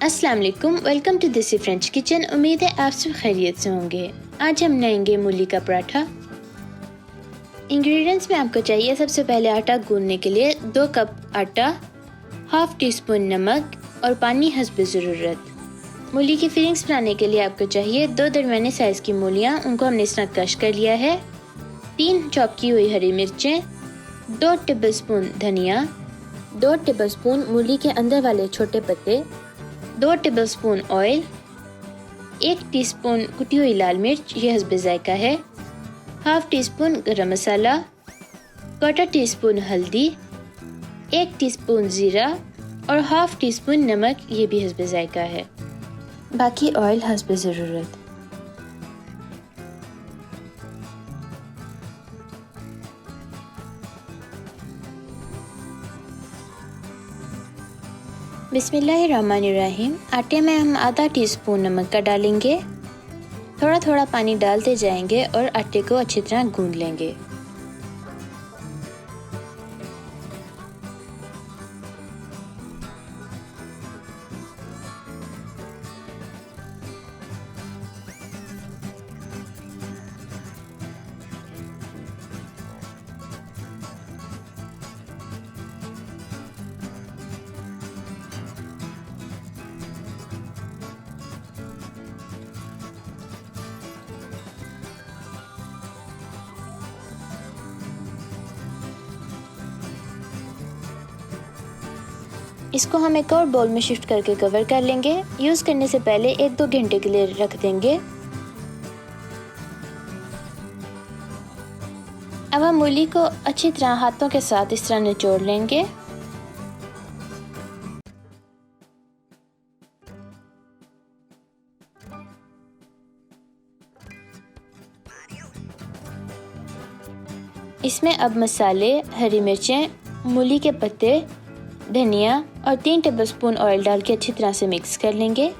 अस्सलाम वालेकुम, welcome to देसी फ्रेंच किचन। उम्मीद है आप सब खैरियत से होंगे। आज हम बनाएंगे मूली का पराठा। इंग्रेडिएंट्स में आपको चाहिए सबसे पहले आटा गूंदने के लिए 2 कप आटा, हाफ टी स्पून नमक और पानी हस्ब ज़रूरत। मूली की फिलिंग्स बनाने के लिए आपको चाहिए 2 दरमियाने साइज़ की मूलियाँ, उनको हमने इस तरह कश कर लिया है, 3 चॉप की हुई हरी मिर्चें, 2 टेबलस्पून धनिया, 2 टेबलस्पून मूली के अंदर वाले छोटे पत्ते, 2 टेबलस्पून ऑयल, 1 टीस्पून कुटी हुई लाल मिर्च, ये हस्ब जायका है, हाफ टी स्पून गरम मसाला, 1/4 टीस्पून हल्दी, 1 टीस्पून ज़ीरा और हाफ टी स्पून नमक, ये भी हस्ब जायका है। बाकी ऑयल हस्ब ज़रूरत। बिस्मिल्लाहिर्रहमानिर्रहीम। आटे में हम आधा टीस्पून नमक का डालेंगे, थोड़ा थोड़ा पानी डालते जाएंगे और आटे को अच्छी तरह गूंद लेंगे। इसको हम एक और बाउल में शिफ्ट करके कवर कर लेंगे। यूज़ करने से पहले 1-2 घंटे के लिए रख देंगे। अब हम मूली को अच्छी तरह हाथों के साथ इस तरह निचोड़ लेंगे। इसमें अब मसाले, हरी मिर्चें, मूली के पत्ते, धनिया और 3 टेबलस्पून ऑयल डाल के अच्छी तरह से मिक्स कर लेंगे।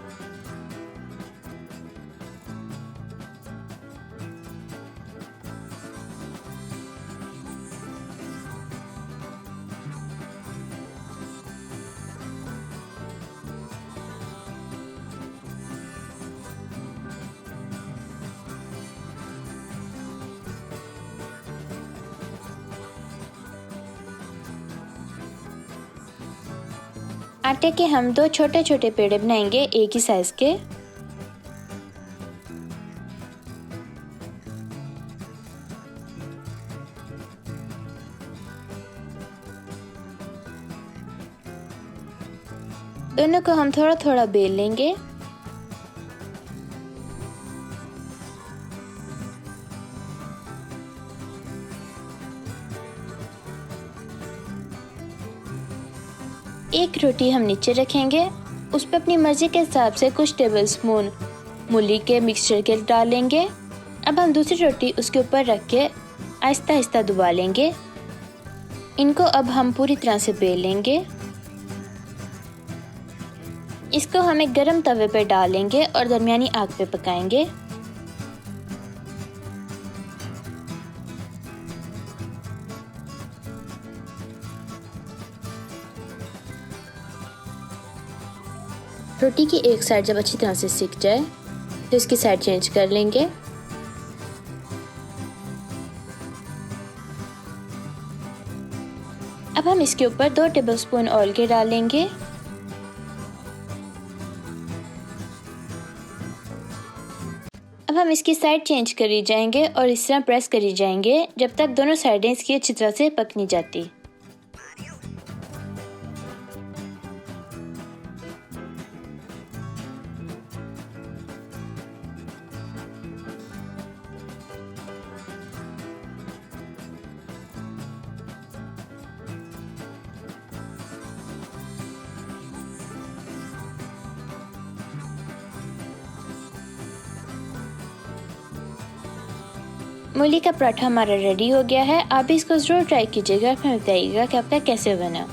आटे के हम 2 छोटे छोटे पेड़े बनाएंगे, एक ही साइज के। दोनों को हम थोड़ा थोड़ा बेल लेंगे। एक रोटी हम नीचे रखेंगे, उस पर अपनी मर्जी के हिसाब से कुछ टेबलस्पून मूली के मिक्सचर के डालेंगे। अब हम दूसरी रोटी उसके ऊपर रख के आहिस्ता आहिस्ता दबा लेंगे। इनको अब हम पूरी तरह से बेल लेंगे। इसको हम एक गरम तवे पर डालेंगे और दरमियानी आग पे पकाएंगे। रोटी की एक साइड जब अच्छी तरह से सिक जाए तो इसकी साइड चेंज कर लेंगे। अब हम इसके ऊपर 2 टेबलस्पून ऑयल के डालेंगे। अब हम इसकी साइड चेंज करी जाएंगे और इस तरह प्रेस करी जाएंगे जब तक दोनों साइडें इसकी अच्छी तरह से पक नहीं जाती। मूली का पराठा हमारा रेडी हो गया है। आप भी इसको ज़रूर ट्राई कीजिएगा, फिर बताइएगा कि आपका कैसे बना।